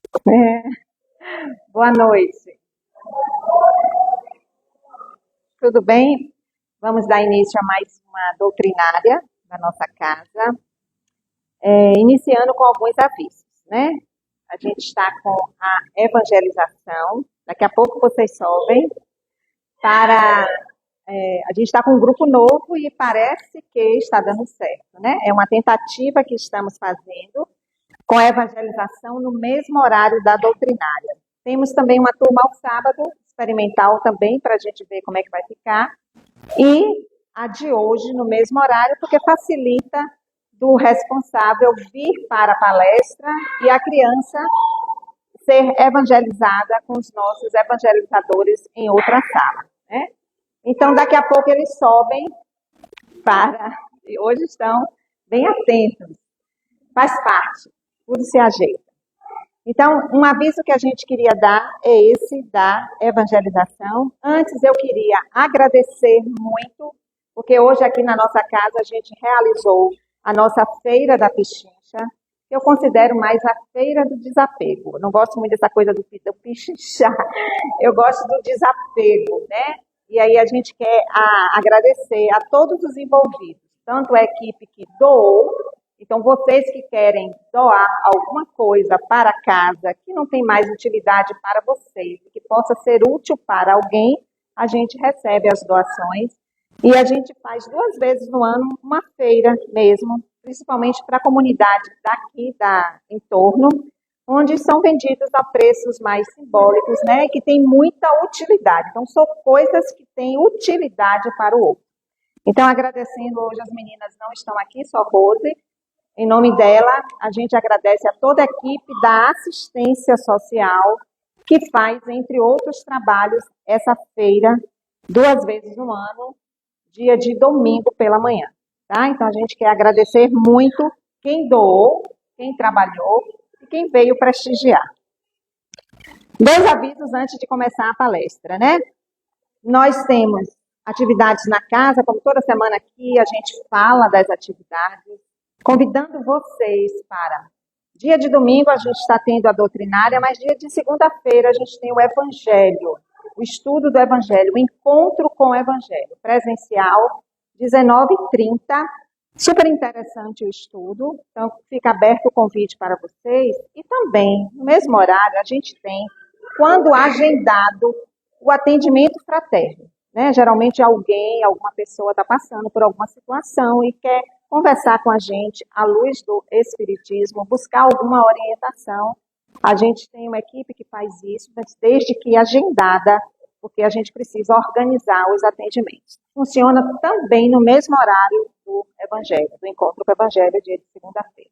É, boa noite, tudo bem? Vamos dar início a mais uma doutrinária da nossa casa, iniciando com alguns avisos, né? A gente está com a evangelização, daqui a pouco vocês sobem, para. A gente está com um grupo novo e parece que está dando certo, né? É uma tentativa que estamos fazendo com a evangelização no mesmo horário da doutrinária. Temos também uma turma ao sábado, experimental também, para a gente ver como é que vai ficar. E a de hoje, no mesmo horário, porque facilita do responsável vir para a palestra e a criança ser evangelizada com os nossos evangelizadores em outra sala, né? Então, daqui a pouco eles sobem para... E hoje estão bem atentos. Faz parte, tudo se ajeita. Então, um aviso que a gente queria dar é esse da evangelização. Antes, eu queria agradecer muito, porque hoje aqui na nossa casa a gente realizou a nossa Feira da Pichincha. Eu considero mais a Feira do Desapego. Eu não gosto muito dessa coisa do pichinchar. Eu gosto do desapego, né? E aí a gente quer agradecer a todos os envolvidos, tanto a equipe que doou. Então, vocês que querem doar alguma coisa para casa que não tem mais utilidade para vocês, que possa ser útil para alguém, a gente recebe as doações e a gente faz 2 vezes no ano uma feira mesmo, principalmente para a comunidade daqui, da entorno, onde são vendidos a preços mais simbólicos, né, e que tem muita utilidade. Então, são coisas que têm utilidade para o outro. Então, agradecendo, hoje as meninas não estão aqui, só Rose. Em nome dela, a gente agradece a toda a equipe da assistência social que faz, entre outros trabalhos, essa feira 2 vezes no ano, dia de domingo pela manhã. Tá? Então, a gente quer agradecer muito quem doou, quem trabalhou e quem veio prestigiar. 2 avisos antes de começar a palestra, né? Nós temos atividades na casa, como toda semana aqui, a gente fala das atividades, convidando vocês para... Dia de domingo a gente está tendo a doutrinária, mas dia de segunda-feira a gente tem o Evangelho, o estudo do Evangelho, o encontro com o Evangelho, presencial, 19h30. Super interessante o estudo, então fica aberto o convite para vocês. E também, no mesmo horário, a gente tem, quando agendado, o atendimento fraterno, né? Geralmente alguém, alguma pessoa está passando por alguma situação e quer conversar com a gente à luz do Espiritismo, buscar alguma orientação. A gente tem uma equipe que faz isso, mas desde que agendada, porque a gente precisa organizar os atendimentos. Funciona também no mesmo horário do Evangelho, do encontro com o Evangelho, dia de segunda-feira.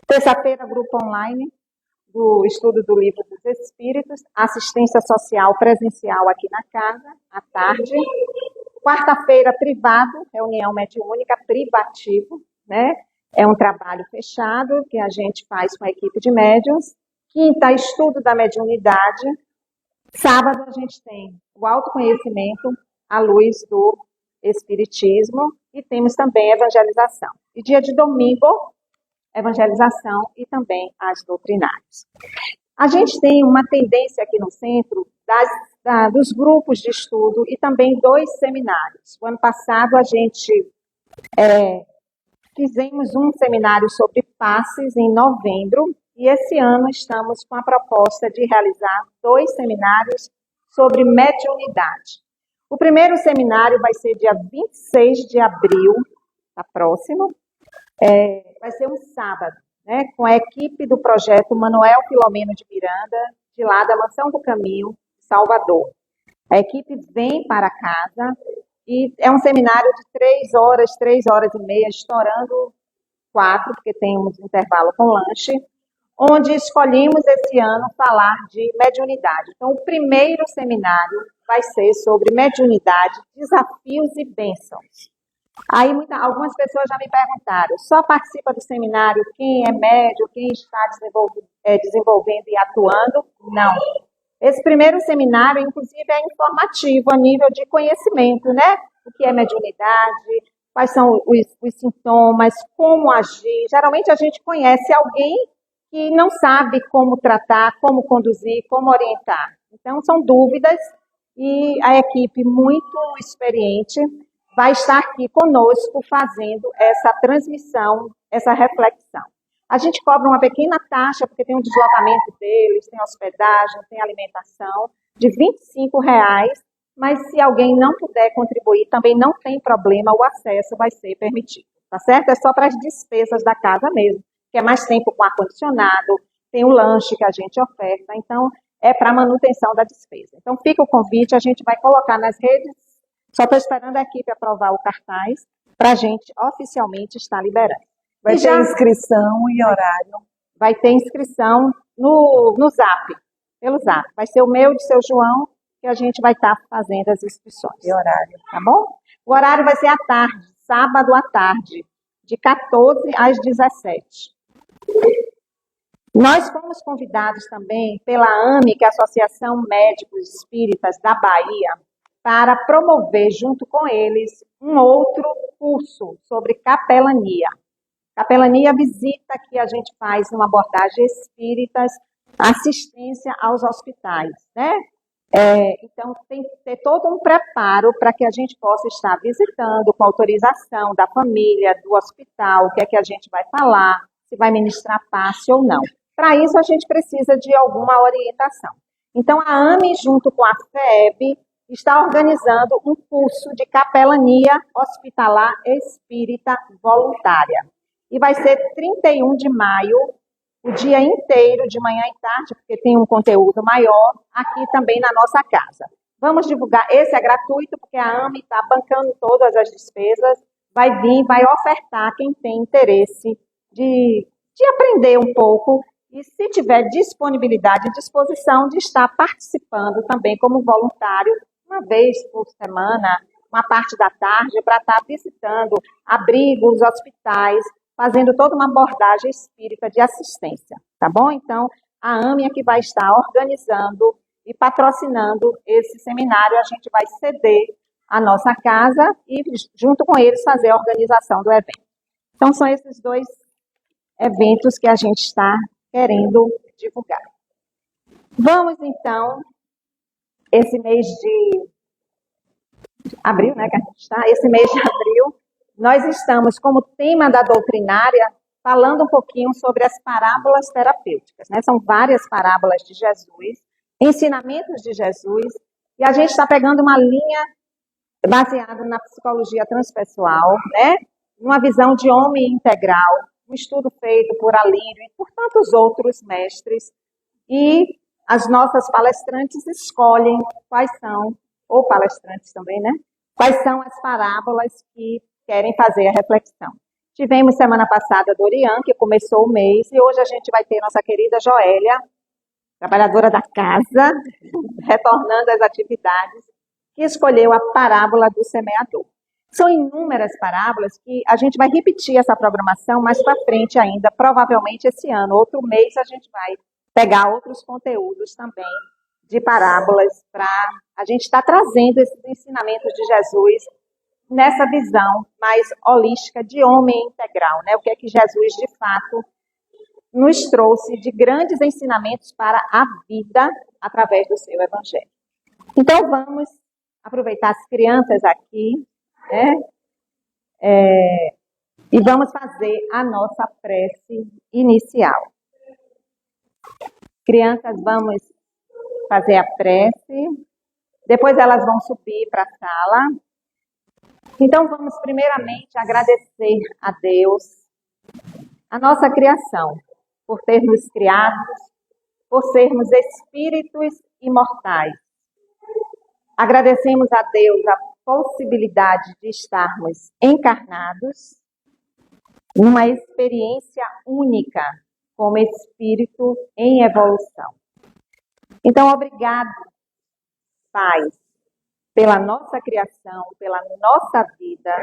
Terça-feira, grupo online do estudo do Livro dos Espíritos, assistência social presencial aqui na casa, à tarde. Quarta-feira, privado, reunião mediúnica, privativo, né? É um trabalho fechado que a gente faz com a equipe de médiuns. Quinta, estudo da mediunidade. Sábado, a gente tem o autoconhecimento à luz do Espiritismo e temos também evangelização. E dia de domingo, evangelização e também as doutrinárias. A gente tem uma tendência aqui no centro dos grupos de estudo e também 2 seminários. O ano passado a gente fizemos um seminário sobre passes em novembro e esse ano estamos com a proposta de realizar 2 seminários sobre mediunidade. O primeiro seminário vai ser dia 26 de abril, tá próximo, vai ser um sábado, né, com a equipe do projeto Manuel Filomeno de Miranda, de lá da Mansão do Caminho, Salvador. A equipe vem para casa e é um seminário de 3 horas, 3 horas e meia, estourando 4, porque tem um intervalo com lanche, onde escolhemos esse ano falar de mediunidade. Então, o primeiro seminário vai ser sobre mediunidade, desafios e bênçãos. Aí algumas pessoas já me perguntaram, só participa do seminário quem é médium, quem está desenvolvendo e atuando? Não. Esse primeiro seminário, inclusive, é informativo a nível de conhecimento, né? O que é mediunidade, quais são os sintomas, como agir. Geralmente a gente conhece alguém que não sabe como tratar, como conduzir, como orientar. Então, são dúvidas e a equipe muito experiente vai estar aqui conosco fazendo essa transmissão, essa reflexão. A gente cobra uma pequena taxa, porque tem um deslocamento deles, tem hospedagem, tem alimentação, de R$ 25, mas se alguém não puder contribuir, também não tem problema, o acesso vai ser permitido, tá certo? É só para as despesas da casa mesmo, que é mais tempo com ar-condicionado, tem o lanche que a gente oferta, então é para manutenção da despesa. Então fica o convite, a gente vai colocar nas redes, só estou esperando a equipe aprovar o cartaz para a gente oficialmente estar liberando. Vai ter inscrição e horário? Vai ter inscrição no Zap, pelo Zap. Vai ser o meu e do seu João, que a gente vai estar fazendo as inscrições. E horário? Tá bom? O horário vai ser à tarde, sábado à tarde, de 14 às 17. Nós fomos convidados também pela AME, que é a Associação Médicos Espíritas da Bahia, para promover junto com eles um outro curso sobre capelania. Capelania, visita que a gente faz numa abordagem espíritas, assistência aos hospitais, né? Então, tem que ter todo um preparo para que a gente possa estar visitando com autorização da família, do hospital, o que é que a gente vai falar, se vai ministrar passe ou não. Para isso, a gente precisa de alguma orientação. Então, a AME, junto com a FEB, está organizando um curso de capelania hospitalar espírita voluntária. E vai ser 31 de maio, o dia inteiro, de manhã e tarde, porque tem um conteúdo maior, aqui também na nossa casa. Vamos divulgar, esse é gratuito, porque a AME está bancando todas as despesas, vai vir, vai ofertar quem tem interesse de aprender um pouco, e se tiver disponibilidade e disposição de estar participando também como voluntário, uma vez por semana, uma parte da tarde, para estar visitando abrigos, hospitais, fazendo toda uma abordagem espírita de assistência, tá bom? Então, a AME é que vai estar organizando e patrocinando esse seminário, a gente vai ceder a nossa casa e, junto com eles, fazer a organização do evento. Então, são esses dois eventos que a gente está querendo divulgar. Vamos, então, esse mês de abril, né, que a gente está, esse mês de abril, nós estamos, como tema da doutrinária, falando um pouquinho sobre as parábolas terapêuticas, né? São várias parábolas de Jesus, ensinamentos de Jesus, e a gente está pegando uma linha baseada na psicologia transpessoal, né? Uma visão de homem integral, um estudo feito por Alírio e por tantos outros mestres, e as nossas palestrantes escolhem quais são, ou palestrantes também, né? Quais são as parábolas que querem fazer a reflexão. Tivemos semana passada a Dorian, que começou o mês, e hoje a gente vai ter nossa querida Joélia, trabalhadora da casa, retornando às atividades, que escolheu a parábola do semeador. São inúmeras parábolas que a gente vai repetir essa programação mais para frente ainda, provavelmente esse ano. Outro mês a gente vai pegar outros conteúdos também de parábolas para a gente estar trazendo esses ensinamentos de Jesus nessa visão mais holística de homem integral, né? O que é que Jesus, de fato, nos trouxe de grandes ensinamentos para a vida através do seu evangelho. Então, vamos aproveitar as crianças aqui, né? E vamos fazer a nossa prece inicial. Crianças, vamos fazer a prece, depois elas vão subir para a sala. Então, vamos primeiramente agradecer a Deus, a nossa criação, por ter nos criado, por sermos espíritos imortais. Agradecemos a Deus a possibilidade de estarmos encarnados numa experiência única como espírito em evolução. Então, obrigado, Pai, pela nossa criação, pela nossa vida,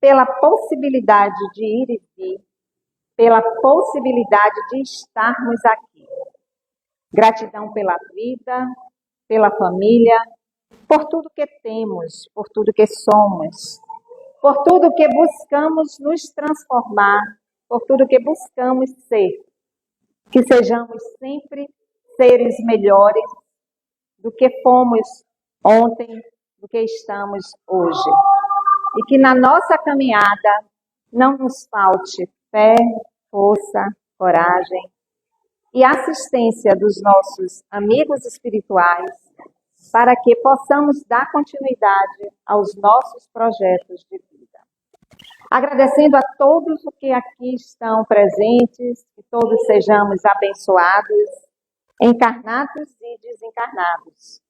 pela possibilidade de ir e vir, pela possibilidade de estarmos aqui. Gratidão pela vida, pela família, por tudo que temos, por tudo que somos, por tudo que buscamos nos transformar, por tudo que buscamos ser. que sejamos sempre seres melhores do que fomos ontem, do que estamos hoje. E que na nossa caminhada não nos falte fé, força, coragem e assistência dos nossos amigos espirituais para que possamos dar continuidade aos nossos projetos de vida. Agradecendo a todos os que aqui estão presentes, que todos sejamos abençoados, encarnados e desencarnados,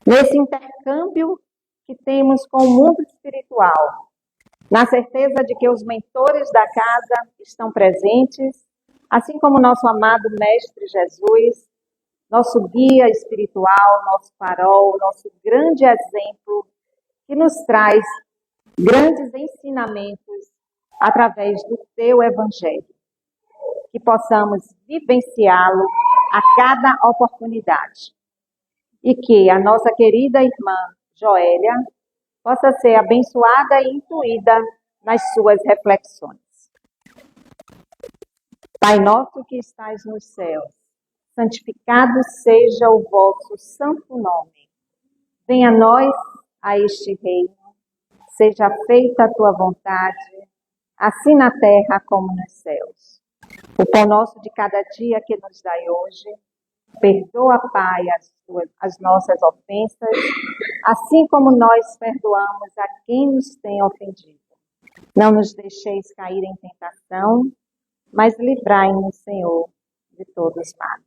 nesse intercâmbio que temos com o mundo espiritual, na certeza de que os mentores da casa estão presentes, assim como nosso amado Mestre Jesus, nosso guia espiritual, nosso farol, nosso grande exemplo, que nos traz grandes ensinamentos através do teu Evangelho. Que possamos vivenciá-lo a cada oportunidade. E que a nossa querida irmã Joélia possa ser abençoada e intuída nas suas reflexões. Pai nosso que estais nos céus, santificado seja o vosso santo nome. Venha a nós a este reino, seja feita a tua vontade, assim na terra como nos céus. O pão nosso de cada dia que nos dai hoje, perdoa, Pai, as nossas ofensas, assim como nós perdoamos a quem nos tem ofendido. Não nos deixeis cair em tentação, mas livrai-nos, Senhor, de todos os males.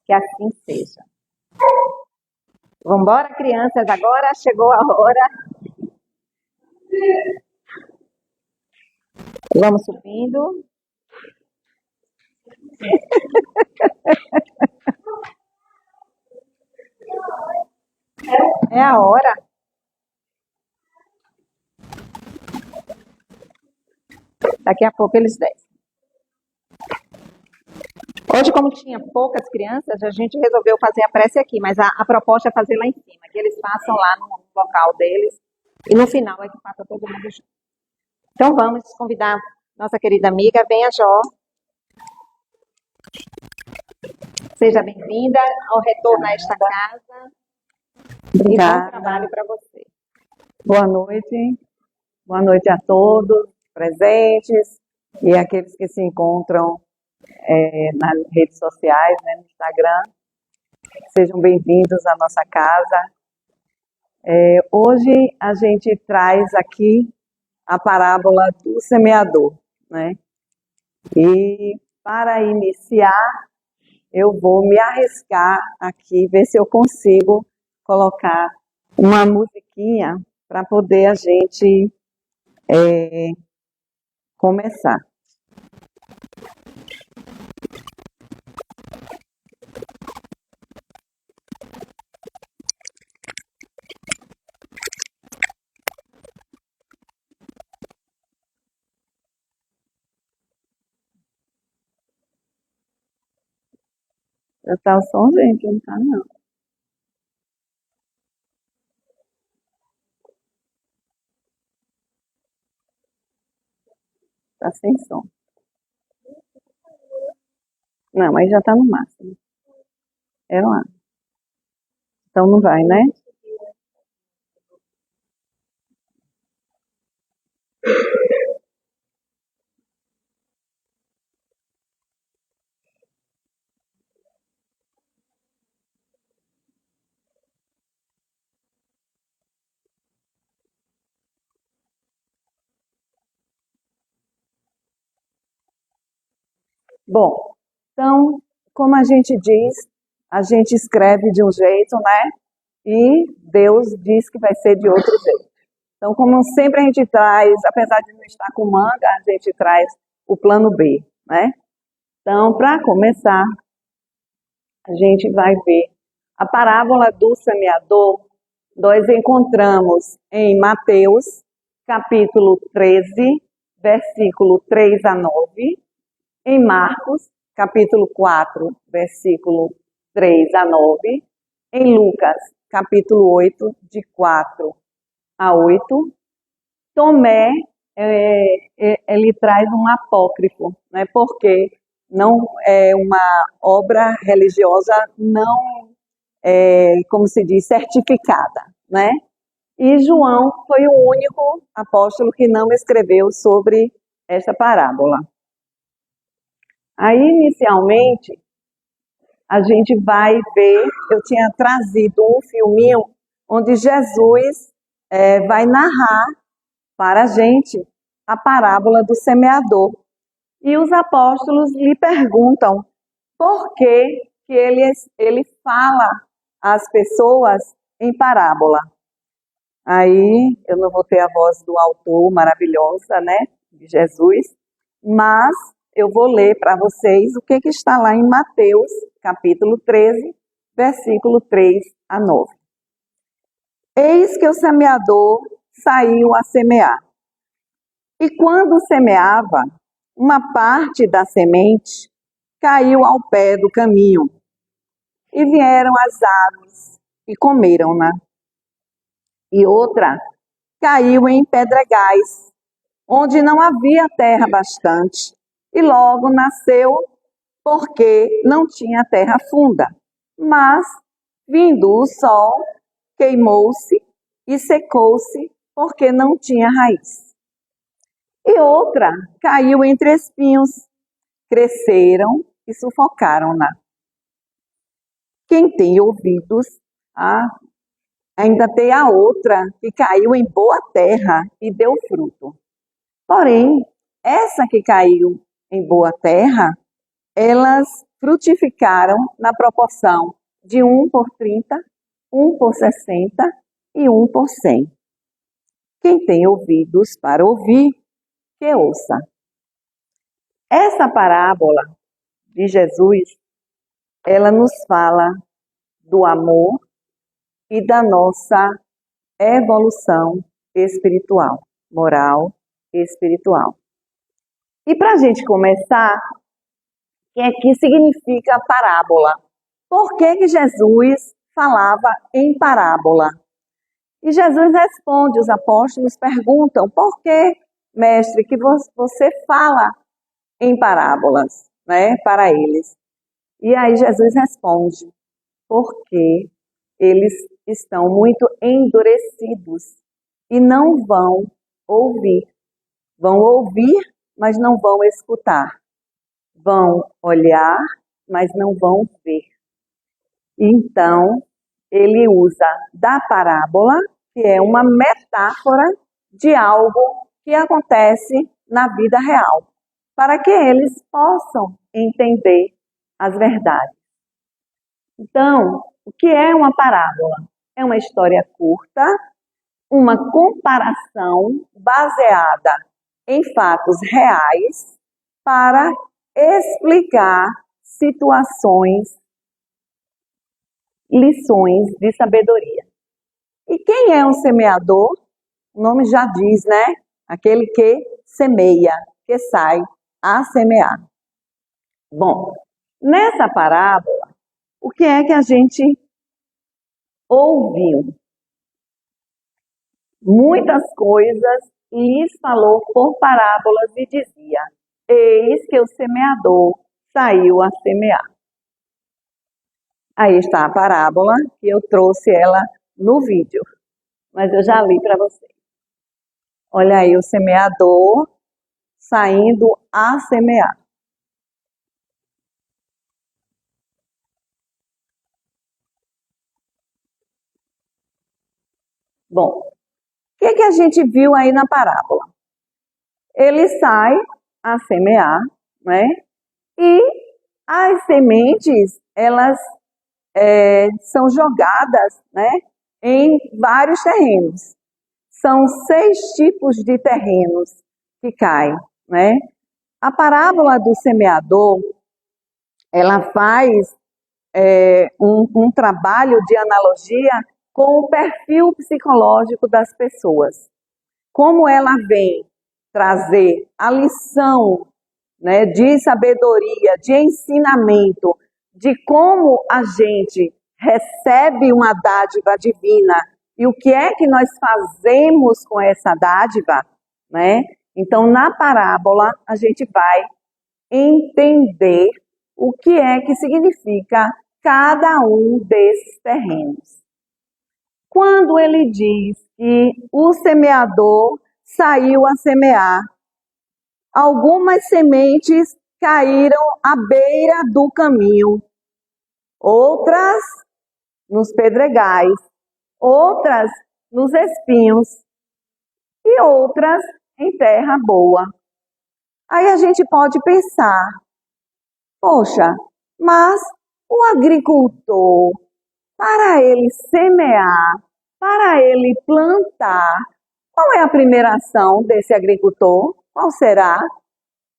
Que assim seja. Vamos embora, crianças, agora chegou a hora. Vamos subindo. É a hora. Daqui a pouco eles descem. Hoje, como tinha poucas crianças, a gente resolveu fazer a prece aqui, mas a proposta é fazer lá em cima, que eles passam lá no local deles e no final é que passa todo mundo junto. Então vamos convidar nossa querida amiga, venha, Jó. Seja bem-vinda ao retorno a esta casa. Obrigada. E bom trabalho para você. Boa noite a todos presentes e aqueles que se encontram nas redes sociais, né, no Instagram. Sejam bem-vindos à nossa casa. Hoje a gente traz aqui a parábola do semeador, né? E para iniciar, eu vou me arriscar aqui, ver se eu consigo colocar uma musiquinha para poder a gente começar. Tá o som, gente? Não tá, não. Tá sem som. Não, mas já tá no máximo. É lá. Então não vai, né? Bom, então, como a gente diz, a gente escreve de um jeito, né? E Deus diz que vai ser de outro jeito. Então, como sempre a gente traz, apesar de não estar com manga, a gente traz o plano B, né? Então, para começar, a gente vai ver a parábola do semeador. Nós encontramos em Mateus, capítulo 13, versículo 3 a 9, em Marcos, capítulo 4, versículo 3 a 9, em Lucas, capítulo 8, de 4 a 8. Tomé, ele traz um apócrifo, né? Porque não é uma obra religiosa não, como se diz, certificada, né? E João foi o único apóstolo que não escreveu sobre esta parábola. Aí, inicialmente, a gente vai ver, eu tinha trazido um filminho onde Jesus vai narrar para a gente a parábola do semeador. E os apóstolos lhe perguntam por que ele fala às pessoas em parábola. Aí eu não vou ter a voz do autor maravilhosa, né, de Jesus, mas eu vou ler para vocês o que está lá em Mateus, capítulo 13, versículo 3 a 9. Eis que o semeador saiu a semear. E quando semeava, uma parte da semente caiu ao pé do caminho, e vieram as aves e comeram-na. E outra caiu em pedregais, onde não havia terra bastante, e logo nasceu, porque não tinha terra funda. Mas, vindo o sol, queimou-se e secou-se, porque não tinha raiz. E outra caiu entre espinhos, cresceram e sufocaram-na. Quem tem ouvidos, ainda tem a outra que caiu em boa terra e deu fruto. Porém, essa que caiu em boa terra, elas frutificaram na proporção de 1 por 30, 1 por 60 e 1 por 100. Quem tem ouvidos para ouvir, que ouça. Essa parábola de Jesus, ela nos fala do amor e da nossa evolução espiritual, moral e espiritual. E para a gente começar, o que significa parábola? Por que Jesus falava em parábola? E Jesus responde, os apóstolos perguntam, por que, mestre, que você fala em parábolas, né, para eles? E aí Jesus responde, porque eles estão muito endurecidos e não vão ouvir. Vão ouvir, mas não vão escutar. Vão olhar, mas não vão ver. Então, ele usa da parábola, que é uma metáfora de algo que acontece na vida real, para que eles possam entender as verdades. Então, o que é uma parábola? É uma história curta, uma comparação baseada em fatos reais para explicar situações, lições de sabedoria. E quem é um semeador? O nome já diz, né? Aquele que semeia, que sai a semear. Bom, nessa parábola, o que é que a gente ouviu? Muitas coisas lhes falou por parábolas e dizia: eis que o semeador saiu a semear. Aí está a parábola, que eu trouxe ela no vídeo, mas eu já li para vocês. Olha aí o semeador saindo a semear. Bom, o que a gente viu aí na parábola? Ele sai a semear, né? E as sementes, elas são jogadas, né, em vários terrenos. São 6 tipos de terrenos que caem, né? A parábola do semeador, ela faz um trabalho de analogia com o perfil psicológico das pessoas. Como ela vem trazer a lição, né, de sabedoria, de ensinamento, de como a gente recebe uma dádiva divina e o que é que nós fazemos com essa dádiva, né? Então, na parábola, a gente vai entender o que é que significa cada um desses terrenos. Quando ele diz que o semeador saiu a semear, algumas sementes caíram à beira do caminho, outras nos pedregais, outras nos espinhos e outras em terra boa. Aí a gente pode pensar, poxa, mas o agricultor, para ele semear, para ele plantar, qual é a primeira ação desse agricultor? Qual será?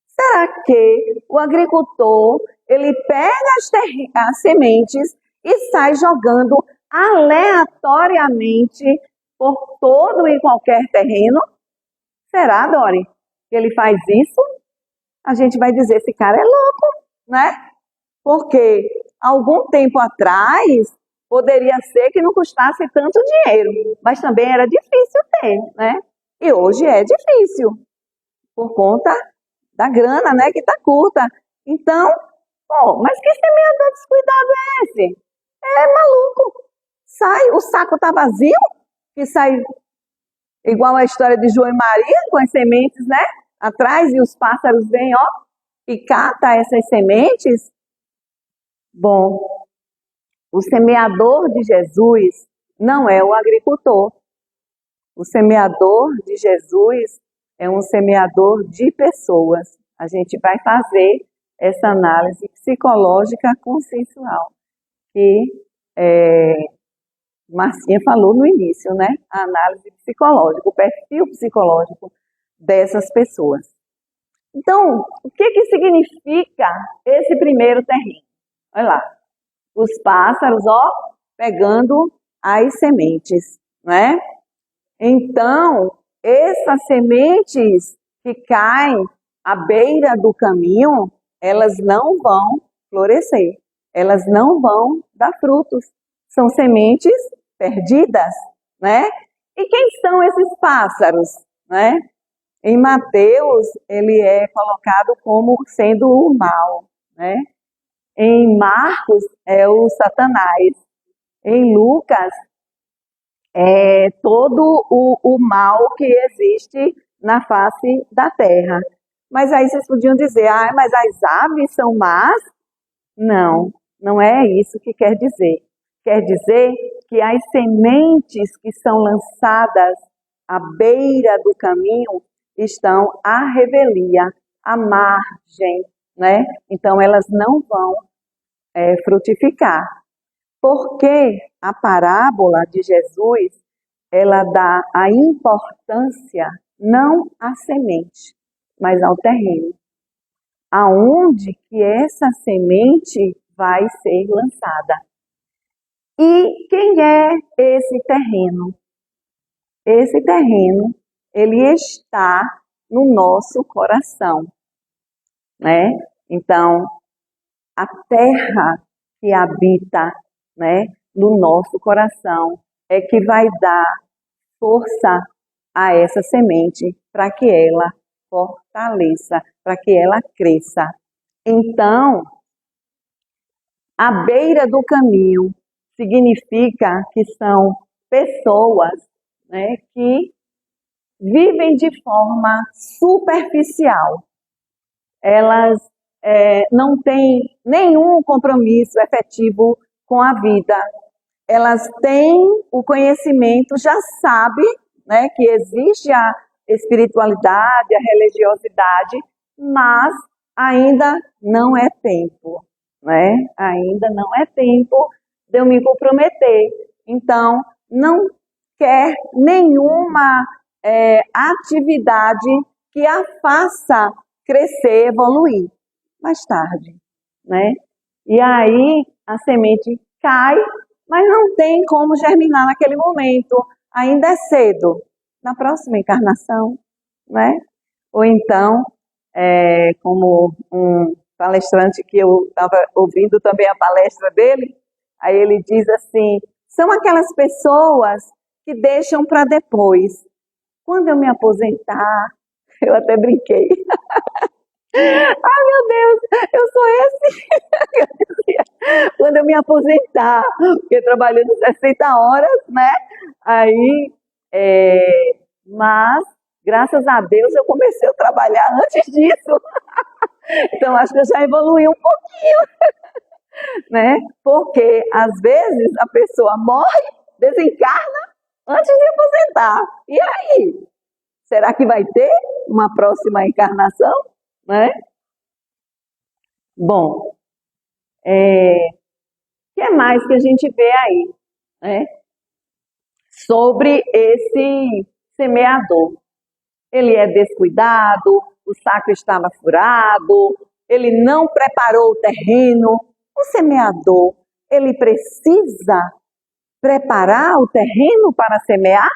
Será que o agricultor, ele pega as sementes e sai jogando aleatoriamente por todo e qualquer terreno? Será, Dori, que ele faz isso? A gente vai dizer, esse cara é louco, né? Porque algum tempo atrás, poderia ser que não custasse tanto dinheiro, mas também era difícil ter, né? E hoje é difícil, por conta da grana, né, que está curta. Então, mas que semeador descuidado é esse? É maluco. Sai, o saco está vazio, que sai igual a história de João e Maria, com as sementes, né, atrás, e os pássaros vêm, e cata essas sementes. Bom, o semeador de Jesus não é o agricultor. O semeador de Jesus é um semeador de pessoas. A gente vai fazer essa análise psicológica consensual, que Marcinha falou no início, né? A análise psicológica, o perfil psicológico dessas pessoas. Então, o que significa esse primeiro terreno? Olha lá, os pássaros, pegando as sementes, né? Então, essas sementes que caem à beira do caminho, elas não vão florescer, elas não vão dar frutos. São sementes perdidas, né? E quem são esses pássaros, né? Em Mateus, ele é colocado como sendo o mal, né? Em Marcos, é o Satanás. Em Lucas, é todo o mal que existe na face da terra. Mas aí vocês podiam dizer, mas as aves são más? Não, não é isso que quer dizer. Quer dizer que as sementes que são lançadas à beira do caminho estão à revelia, à margem, né? Então elas não vão frutificar. Porque a parábola de Jesus, ela dá a importância não à semente, mas ao terreno. Aonde que essa semente vai ser lançada. E quem é esse terreno? Esse terreno, ele está no nosso coração, né? Então, a terra que habita, né, no nosso coração é que vai dar força a essa semente para que ela fortaleça, para que ela cresça. Então, à beira do caminho significa que são pessoas, né, que vivem de forma superficial. Elas não têm nenhum compromisso efetivo com a vida. Elas têm o conhecimento, já sabem, né, que existe a espiritualidade, a religiosidade, mas ainda não é tempo, né? Ainda não é tempo de eu me comprometer. Então, não quer nenhuma atividade que a faça crescer, evoluir. Mais tarde, né? E aí a semente cai, mas não tem como germinar naquele momento. Ainda é cedo. Na próxima encarnação, né? Ou então, como um palestrante que eu estava ouvindo também a palestra dele, aí ele diz assim, são aquelas pessoas que deixam para depois. Quando eu me aposentar, eu até brinquei, Ai, meu Deus, eu sou esse. Quando eu me aposentar, porque trabalhando 60 horas, né? Aí, mas, graças a Deus, eu comecei a trabalhar antes disso. Então, acho que eu já evoluí um pouquinho, né? Porque, às vezes, a pessoa morre, desencarna, antes de aposentar. E aí? Será que vai ter uma próxima encarnação? Né? Bom, o que mais que a gente vê aí? Né? Sobre esse semeador. Ele é descuidado, o saco estava furado, ele não preparou o terreno. O semeador, ele precisa preparar o terreno para semear?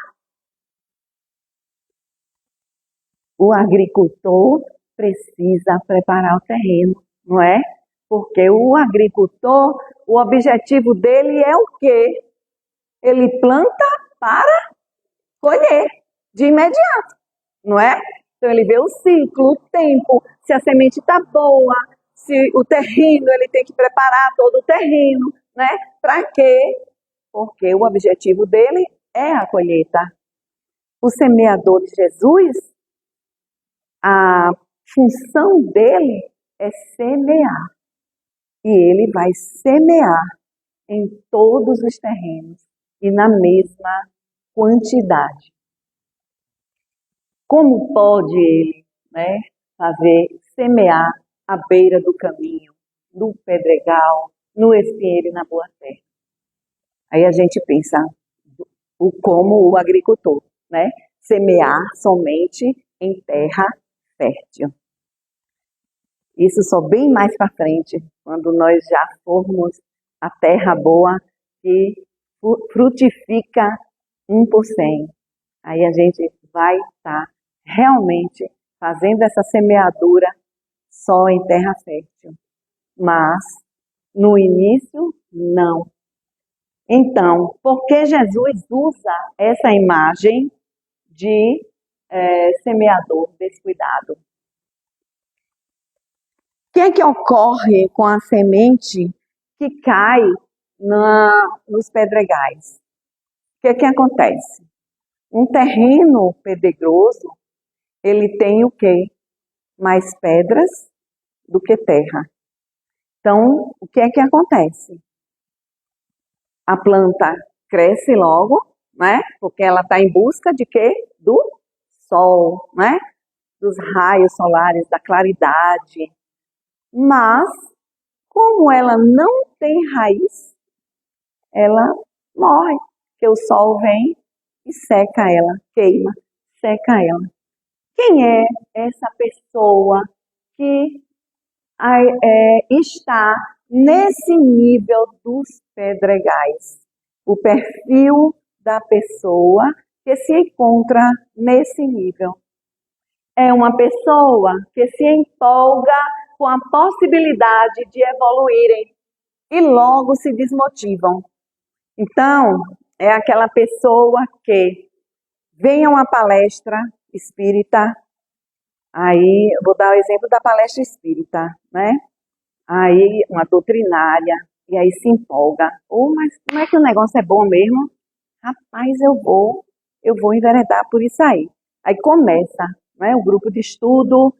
O agricultor precisa preparar o terreno, não é? Porque o agricultor, o objetivo dele é o quê? Ele planta para colher de imediato, não é? Então ele vê o ciclo, o tempo, se a semente está boa, se o terreno, ele tem que preparar todo o terreno, né? Para quê? Porque o objetivo dele é a colheita. O semeador de Jesus, a função dele é semear. E ele vai semear em todos os terrenos e na mesma quantidade. Como pode ele, né, semear à beira do caminho, no pedregal, no espinheiro e na boa terra? Aí a gente pensa como o agricultor, né, semear somente em terra fértil. Isso só bem mais para frente, quando nós já formos a terra boa que frutifica 1%. Aí a gente vai estar realmente fazendo essa semeadura só em terra fértil. Mas, no início, não. Então, por que Jesus usa essa imagem de semeador descuidado? O que é que ocorre com a semente que cai nos pedregais? O que é que acontece? Um terreno pedregoso, ele tem o quê? Mais pedras do que terra. Então, o que é que acontece? A planta cresce logo, né? Porque ela está em busca de quê? Do sol, né? Dos raios solares, da claridade. Mas, como ela não tem raiz, ela morre, porque o sol vem e seca ela, queima, seca ela. Quem é essa pessoa que está nesse nível dos pedregais? O perfil da pessoa que se encontra nesse nível. É uma pessoa que se empolga com a possibilidade de evoluírem e logo se desmotivam. Então, é aquela pessoa que vem a uma palestra espírita, aí eu vou dar o exemplo da palestra espírita, né? Aí uma doutrinária, e aí se empolga. Mas como é que o negócio é bom mesmo? Rapaz, eu vou enveredar por isso aí. Aí começa, né, o grupo de estudo,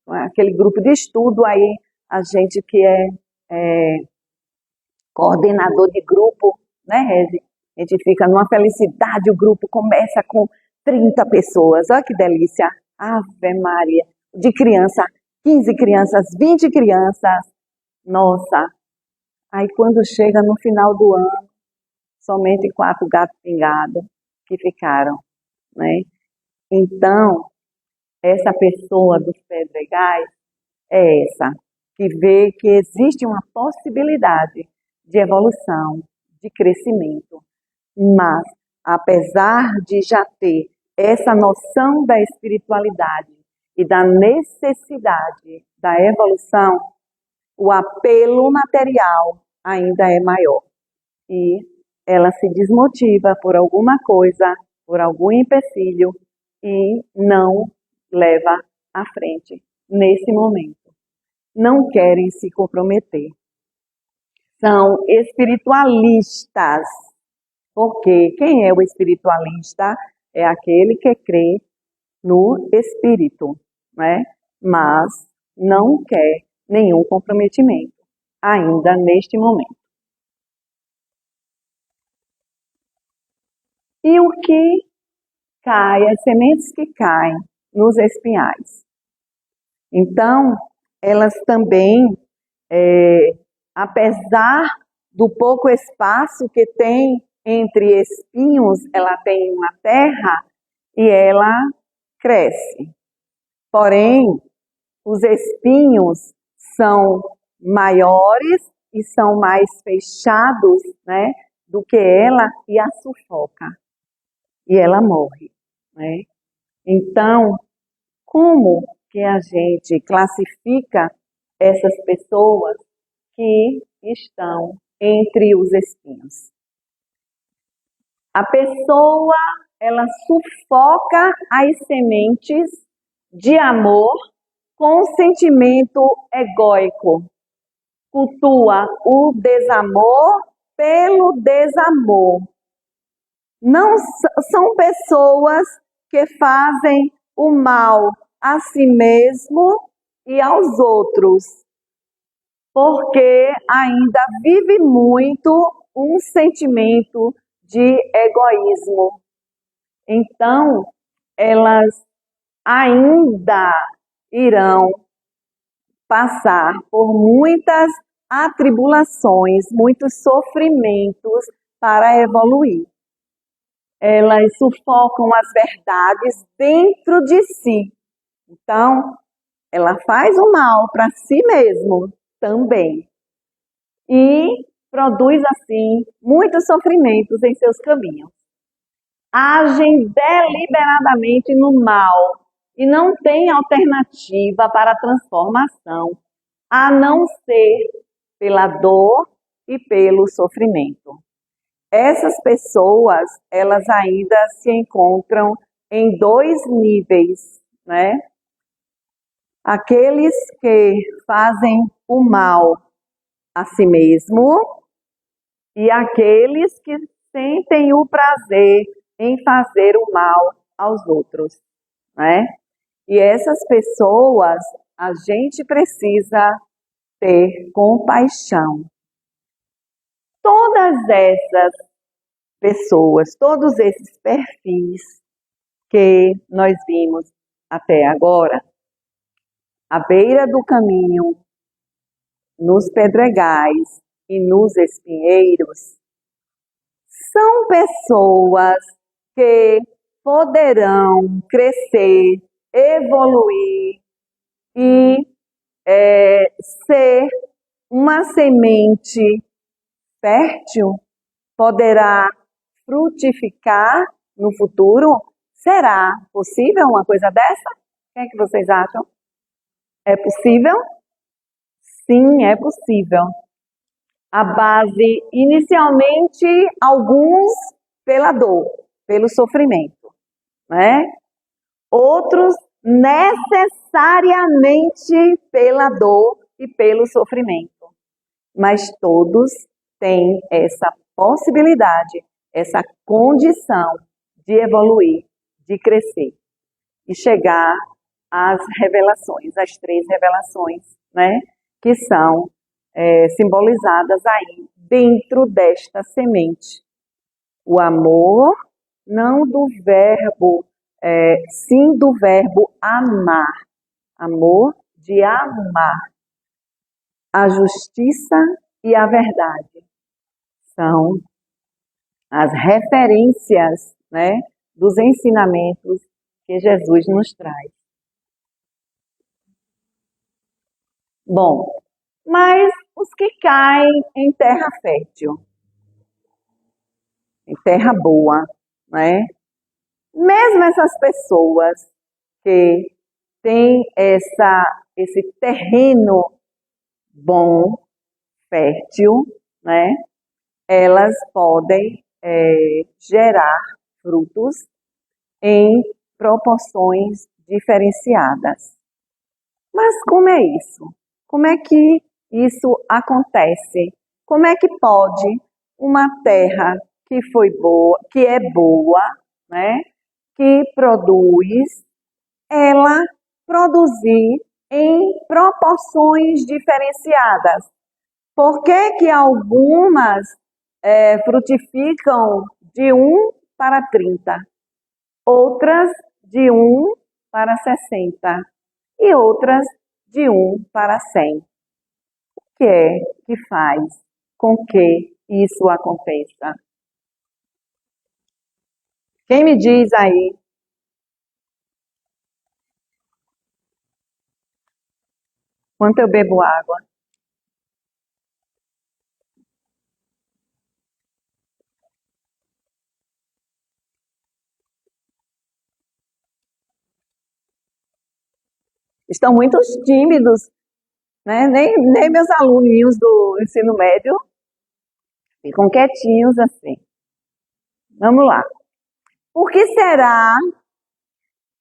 aquele grupo de estudo, aí a gente que é coordenador de grupo, né, Regi? A gente fica numa felicidade, o grupo começa com 30 pessoas, olha que delícia, Ave Maria, de criança, 15 crianças, 20 crianças, nossa, aí quando chega no final do ano, somente 4 gatos pingados que ficaram, né? Então, essa pessoa dos pedregais é essa, que vê que existe uma possibilidade de evolução, de crescimento. Mas, apesar de já ter essa noção da espiritualidade e da necessidade da evolução, o apelo material ainda é maior. E ela se desmotiva por alguma coisa, por algum empecilho e não leva à frente nesse momento. não querem se comprometer. São espiritualistas. Porque quem é o espiritualista? É aquele que crê no espírito, né? Mas não quer nenhum comprometimento, ainda neste momento. E o que cai, as sementes que caem nos espinhais. Então, elas também, apesar do pouco espaço que tem entre espinhos, ela tem uma terra e ela cresce. Porém, os espinhos são maiores e são mais fechados, né, do que ela e a sufoca. E ela morre, né? Então, como que a gente classifica essas pessoas que estão entre os espinhos? A pessoa, ela sufoca as sementes de amor com sentimento egóico. Cultua o desamor pelo desamor. Não são pessoas que fazem o mal a si mesmo e aos outros, porque ainda vive muito um sentimento de egoísmo. Então, elas ainda irão passar por muitas atribulações, muitos sofrimentos para evoluir. Elas sufocam as verdades dentro de si. Então, ela faz o mal para si mesmo também. E produz, assim, muitos sofrimentos em seus caminhos. Agem deliberadamente no mal e não tem alternativa para a transformação, a não ser pela dor e pelo sofrimento. Essas pessoas, elas ainda se encontram em dois níveis, né? Aqueles que fazem o mal a si mesmo e aqueles que sentem o prazer em fazer o mal aos outros, né? E essas pessoas, a gente precisa ter compaixão. Todas essas pessoas, todos esses perfis que nós vimos até agora, à beira do caminho, nos pedregais e nos espinheiros, são pessoas que poderão crescer, evoluir e ser uma semente fértil, poderá frutificar no futuro? Será possível uma coisa dessa? O que é que vocês acham? É possível? Sim, é possível. A base, inicialmente, alguns pela dor, pelo sofrimento, né? Outros necessariamente pela dor e pelo sofrimento. Mas todos têm essa possibilidade, essa condição de evoluir, de crescer e chegar às revelações, às 3 revelações, né? Que são simbolizadas aí dentro desta semente. O amor, não do verbo, sim do verbo amar. Amor de amar. A justiça e a verdade são as referências, né, dos ensinamentos que Jesus nos traz. Bom, mas os que caem em terra fértil, em terra boa, né? Mesmo essas pessoas que têm esse terreno bom, fértil, né? Elas podem gerar frutos em proporções diferenciadas. Mas como é isso? Como é que isso acontece? Como é que pode uma terra que foi boa, que é boa, né, que produz, ela produzir em proporções diferenciadas? Por que que algumas frutificam de 1 para 30, outras de 1 para 60 e outras de 1 para 100? O que é que faz com que isso aconteça? Quem me diz aí? Quanto eu bebo água? Estão muito tímidos, né? Nem meus aluninhos do ensino médio ficam quietinhos assim. Vamos lá. Por que será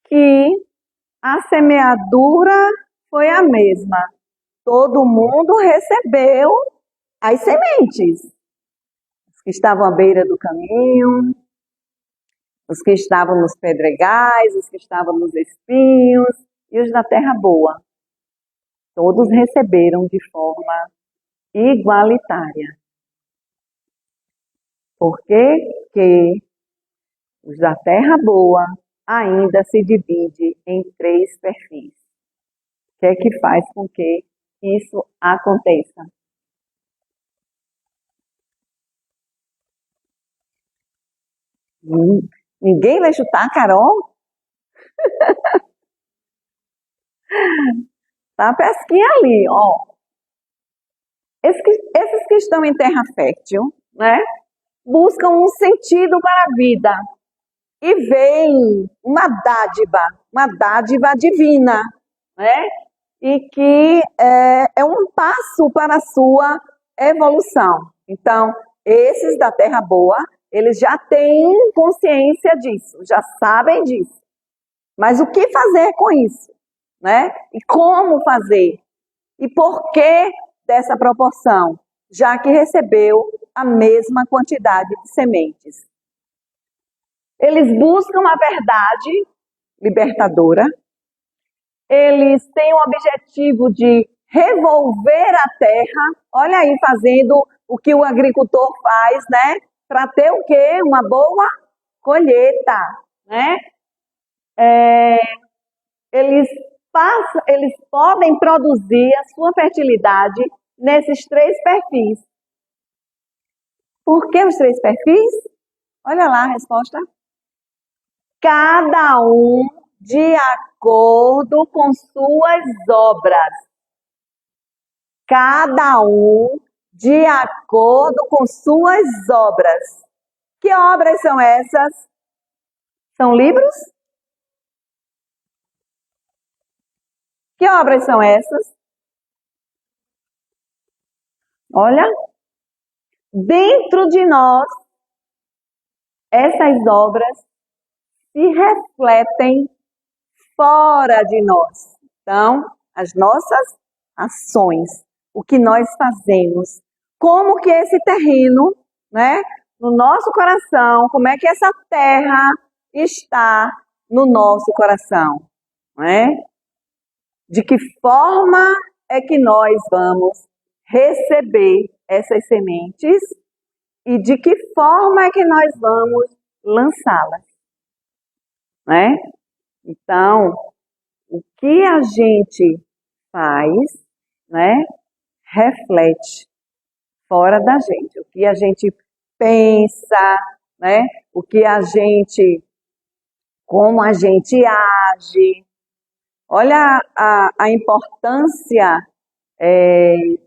que a semeadura foi a mesma? Todo mundo recebeu as sementes. Os que estavam à beira do caminho, os que estavam nos pedregais, os que estavam nos espinhos e os da terra boa. Todos receberam de forma igualitária. Por que que os da terra boa ainda se divide em 3 perfis? O que é que faz com que isso aconteça? Ninguém vai chutar, Carol? Tá a pesquinha ali, ó. Esses que estão em terra fértil, né, buscam um sentido para a vida e veem uma dádiva divina, né, e que é um passo para a sua evolução. Então, esses da terra boa, eles já têm consciência disso, já sabem disso. Mas o que fazer com isso, né? E como fazer? E por que dessa proporção? Já que recebeu a mesma quantidade de sementes. Eles buscam a verdade libertadora. Eles têm o objetivo de revolver a terra. Olha aí, fazendo o que o agricultor faz, né? Para ter o quê? Uma boa colheita, né? Eles podem produzir a sua fertilidade nesses 3 perfis. Por que os 3 perfis? Olha lá a resposta. Cada um de acordo com suas obras. Cada um de acordo com suas obras. Que obras são essas? São livros? Que obras são essas? Olha, dentro de nós, essas obras se refletem fora de nós. Então, as nossas ações, o que nós fazemos, como que esse terreno, né, no nosso coração, como é que essa terra está no nosso coração, né? De que forma é que nós vamos receber essas sementes e de que forma é que nós vamos lançá-las, né? Então, o que a gente faz, né, reflete fora da gente. O que a gente pensa, né? O que a gente, como a gente age. Olha a importância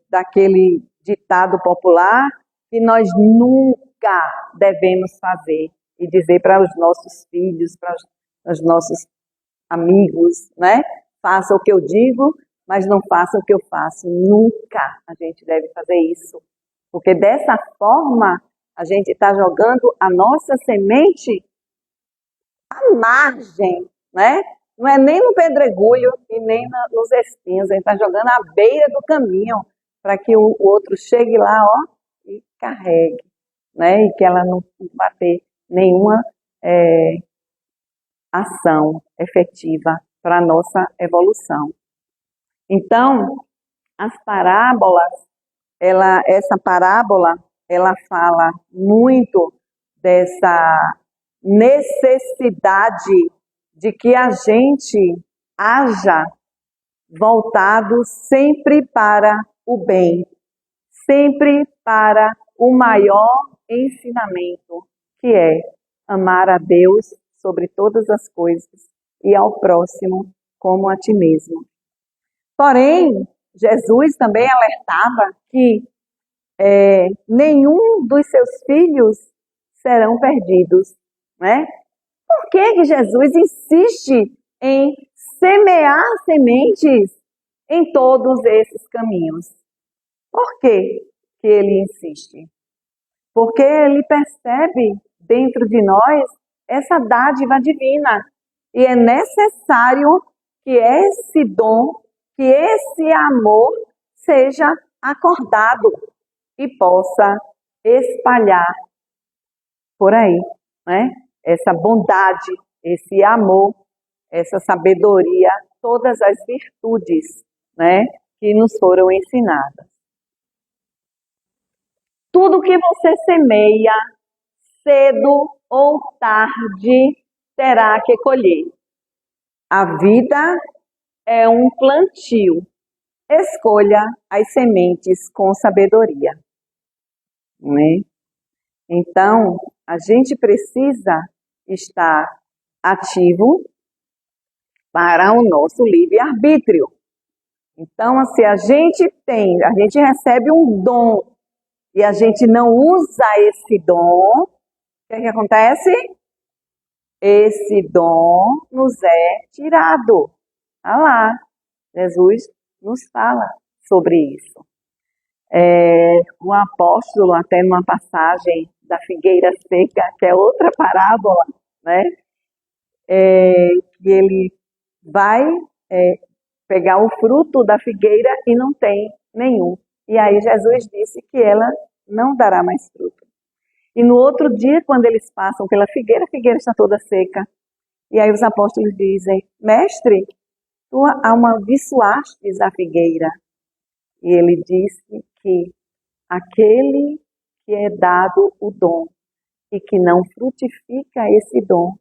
daquele ditado popular que nós nunca devemos fazer e dizer para os nossos filhos, para os nossos amigos, né? Faça o que eu digo, mas não faça o que eu faço. Nunca a gente deve fazer isso, porque dessa forma a gente está jogando a nossa semente à margem, né? Não é nem no pedregulho e nem nos espinhos. Ele está jogando à beira do caminho para que o outro chegue lá, ó, e carregue, né? E que ela não vá ter nenhuma ação efetiva para a nossa evolução. Então, as parábolas, essa parábola, ela fala muito dessa necessidade de que a gente haja voltado sempre para o bem, sempre para o maior ensinamento, que é amar a Deus sobre todas as coisas e ao próximo como a ti mesmo. Porém, Jesus também alertava que nenhum dos seus filhos serão perdidos, né? Por que Jesus insiste em semear sementes em todos esses caminhos? Por que ele insiste? Porque ele percebe dentro de nós essa dádiva divina e é necessário que esse dom, que esse amor seja acordado e possa espalhar por aí, né? Essa bondade, esse amor, essa sabedoria, todas as virtudes, né, que nos foram ensinadas. Tudo que você semeia, cedo ou tarde, terá que colher. A vida é um plantio. Escolha as sementes com sabedoria, né? Então, a gente precisa estar ativo para o nosso livre-arbítrio. Então, se a gente recebe um dom e a gente não usa esse dom, o que é que acontece? Esse dom nos é tirado. Olha lá, Jesus nos fala sobre isso. O apóstolo, até numa passagem da figueira seca, que é outra parábola, né? Que ele vai pegar o fruto da figueira e não tem nenhum. E aí Jesus disse que ela não dará mais fruto. E no outro dia, quando eles passam pela figueira, a figueira está toda seca. E aí os apóstolos dizem: Mestre, tu amaldiçoastes a figueira. E ele disse que aquele que é dado o dom e que não frutifica esse dom,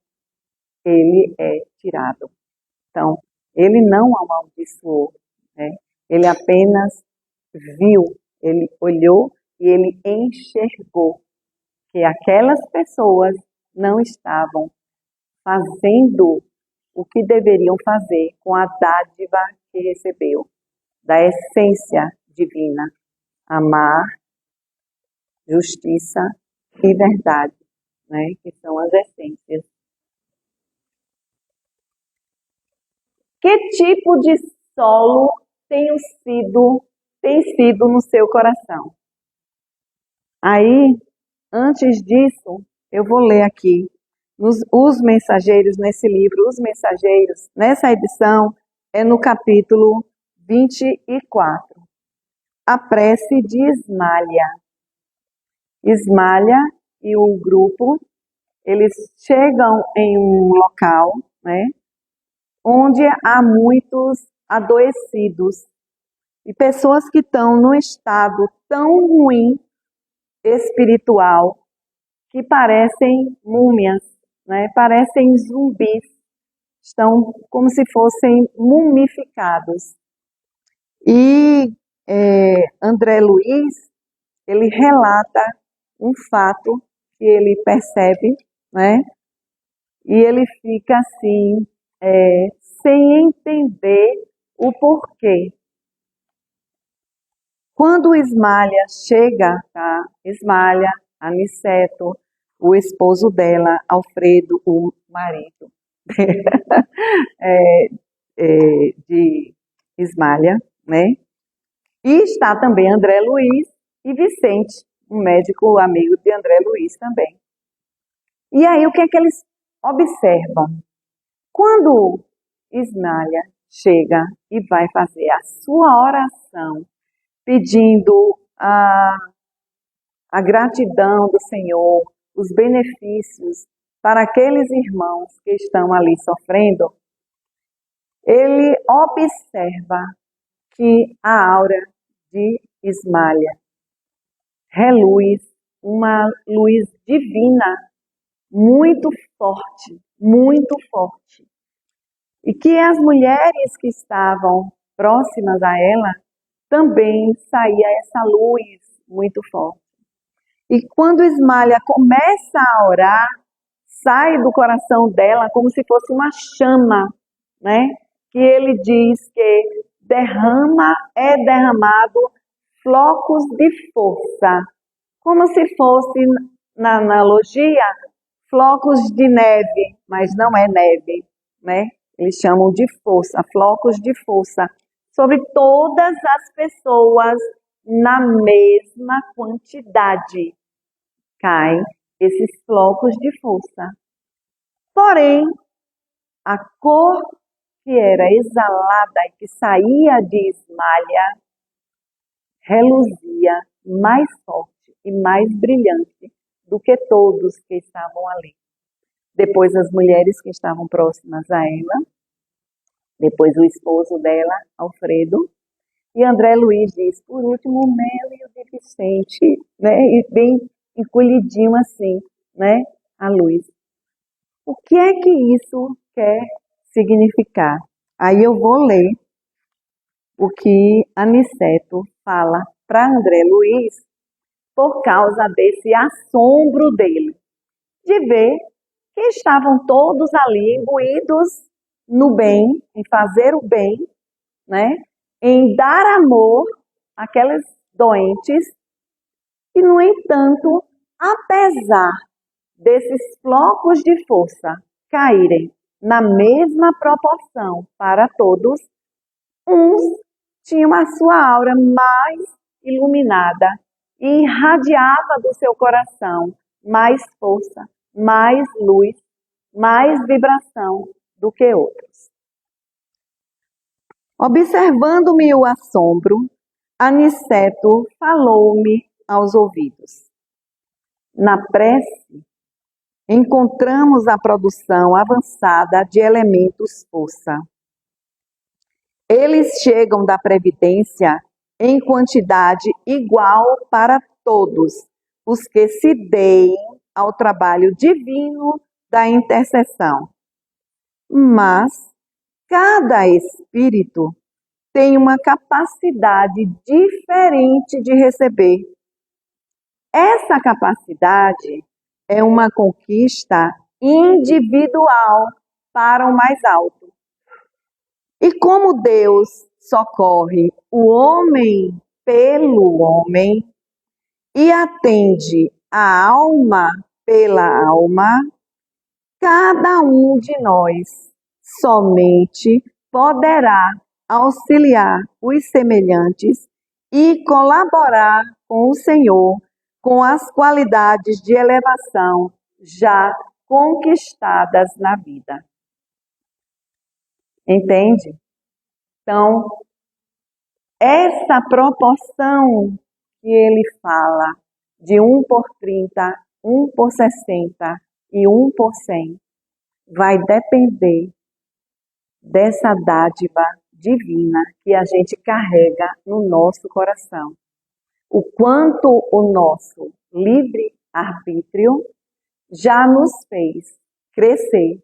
ele é tirado. Então, ele não amaldiçoou, né? Ele apenas viu, ele olhou e ele enxergou que aquelas pessoas não estavam fazendo o que deveriam fazer com a dádiva que recebeu, da essência divina, amar, justiça e verdade, né? Que são as essências. Que tipo de solo tem sido no seu coração? Aí, antes disso, eu vou ler aqui os mensageiros, nesse livro, os mensageiros, nessa edição, é no capítulo 24. A prece de Ismália. Ismália e o grupo, eles chegam em um local, né, onde há muitos adoecidos e pessoas que estão num estado tão ruim espiritual que parecem múmias, né? Parecem zumbis, estão como se fossem mumificados. E André Luiz, ele relata um fato que ele percebe, né? E ele fica assim, sem entender o porquê. Quando Ismália chega, tá? Ismália, Aniceto, o esposo dela, Alfredo, o marido de Ismália, né? E está também André Luiz e Vicente, um médico amigo de André Luiz também. E aí o que é que eles observam? Quando Ismália chega e vai fazer a sua oração, pedindo a gratidão do Senhor, os benefícios para aqueles irmãos que estão ali sofrendo, ele observa que a aura de Ismália reluz uma luz divina muito forte, muito forte. E que as mulheres que estavam próximas a ela também saía essa luz muito forte. E quando Ismália começa a orar, sai do coração dela como se fosse uma chama, né? Que ele diz que é derramado flocos de força, como se fosse, na analogia, flocos de neve, mas não é neve, né? Eles chamam de força, flocos de força, sobre todas as pessoas na mesma quantidade. Caem esses flocos de força. Porém, a cor que era exalada e que saía de Ismália reluzia mais forte e mais brilhante do que todos que estavam ali. Depois as mulheres que estavam próximas a ela, depois o esposo dela, Alfredo, e André Luiz diz, por último, o Mel e o de Vicente, né? E bem encolhidinho assim, né? A luz. O que é que isso quer significar? Aí eu vou ler o que Aniceto fala para André Luiz por causa desse assombro dele, de ver que estavam todos ali imbuídos no bem, em fazer o bem, né? Em dar amor àqueles doentes, e, no entanto, apesar desses flocos de força caírem na mesma proporção para todos, uns tinham a sua aura mais iluminada e irradiava do seu coração mais força, mais luz, mais vibração do que outros. Observando-me o assombro, Aniceto falou-me aos ouvidos. Na prece, encontramos a produção avançada de elementos força. Eles chegam da previdência em quantidade igual para todos os que se deem ao trabalho divino da intercessão. Mas cada espírito tem uma capacidade diferente de receber. Essa capacidade é uma conquista individual para o mais alto. E como Deus socorre o homem pelo homem e atende a alma pela alma, cada um de nós somente poderá auxiliar os semelhantes e colaborar com o Senhor com as qualidades de elevação já conquistadas na vida. Entende? Então, essa proporção que ele fala de 1 por 30, 1 por 60 e 1 por 100 vai depender dessa dádiva divina que a gente carrega no nosso coração. O quanto o nosso livre-arbítrio já nos fez crescer,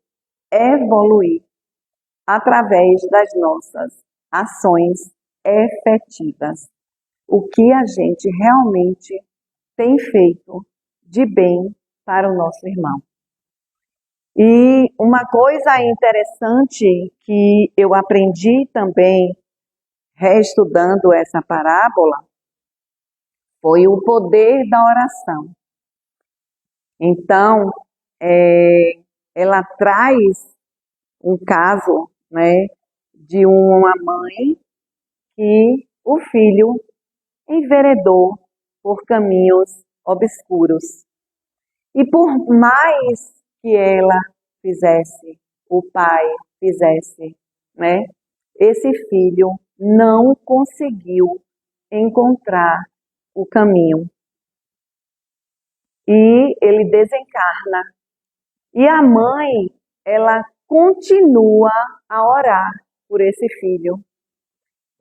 evoluir através das nossas ações efetivas. O que a gente realmente tem feito de bem para o nosso irmão. E uma coisa interessante que eu aprendi também reestudando essa parábola foi o poder da oração. Então, ela traz um caso, né, de uma mãe que o filho enveredou por caminhos obscuros. E por mais que ela fizesse, o pai fizesse né? Esse filho não conseguiu encontrar o caminho e ele desencarna. E a mãe, ela continua a orar por esse filho.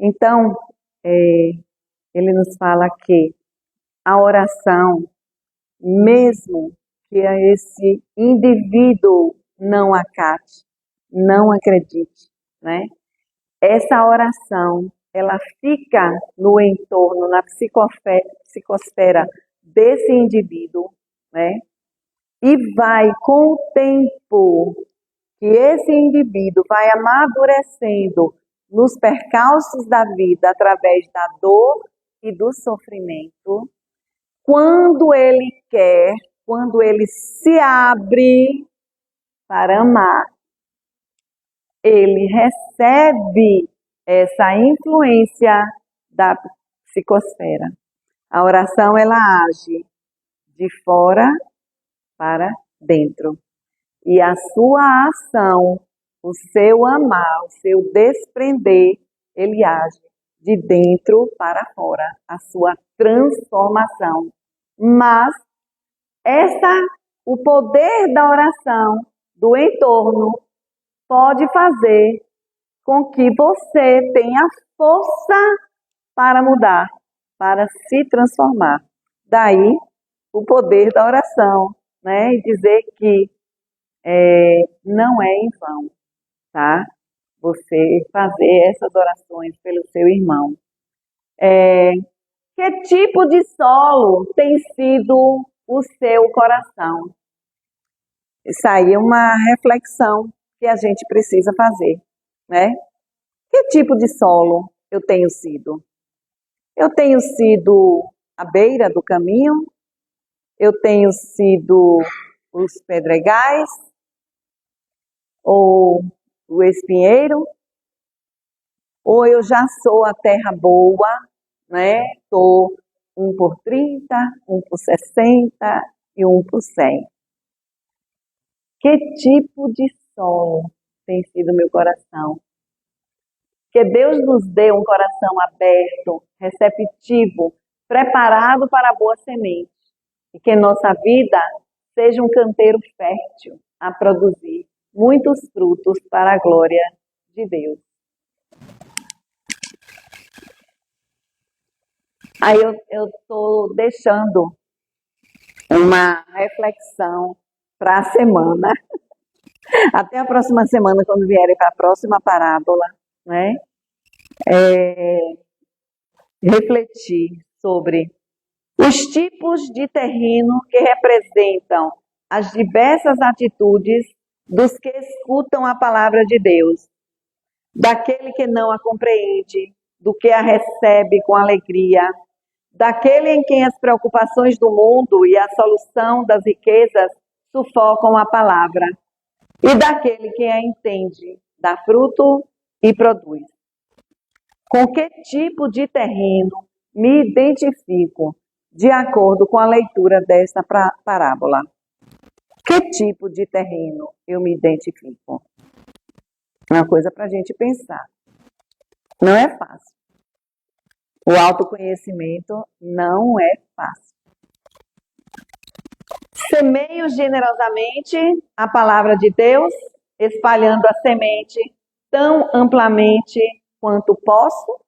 Então, ele nos fala que a oração, mesmo que esse indivíduo não acate, não acredite, né? Essa oração, ela fica no entorno, na psicosfera desse indivíduo, né? E vai, com o tempo que esse indivíduo vai amadurecendo nos percalços da vida através da dor e do sofrimento, quando ele quer, quando ele se abre para amar, ele recebe essa influência da psicosfera. A oração, ela age de fora para dentro. E a sua ação, o seu amar, o seu desprender, ele age de dentro para fora, a sua transformação. Mas o poder da oração, do entorno, pode fazer com que você tenha força para mudar, para se transformar. Daí o poder da oração, né? E dizer que não é em vão, tá? Você fazer essas orações pelo seu irmão. Que tipo de solo tem sido o seu coração? Isso aí é uma reflexão que a gente precisa fazer, né? Que tipo de solo eu tenho sido? Eu tenho sido a beira do caminho? Eu tenho sido os pedregais? Ou o espinheiro? Ou eu já sou a terra boa, né? Estou 1 por 30, 1 por 60 e 1 por 100. Que tipo de solo tem sido meu coração? Que Deus nos dê um coração aberto, receptivo, preparado para a boa semente. E que nossa vida seja um canteiro fértil a produzir muitos frutos para a glória de Deus. Aí eu estou deixando uma reflexão para a semana. Até a próxima semana, quando vierem para a próxima parábola, né? Refletir sobre os tipos de terreno que representam as diversas atitudes dos que escutam a palavra de Deus, daquele que não a compreende, do que a recebe com alegria, daquele em quem as preocupações do mundo e a solução das riquezas sufocam a palavra, e daquele que a entende, dá fruto e produz. Com que tipo de terreno me identifico de acordo com a leitura desta parábola? Que tipo de terreno eu me identifico? É uma coisa para a gente pensar. Não é fácil. O autoconhecimento não é fácil. Semeio generosamente a palavra de Deus, espalhando a semente tão amplamente quanto posso?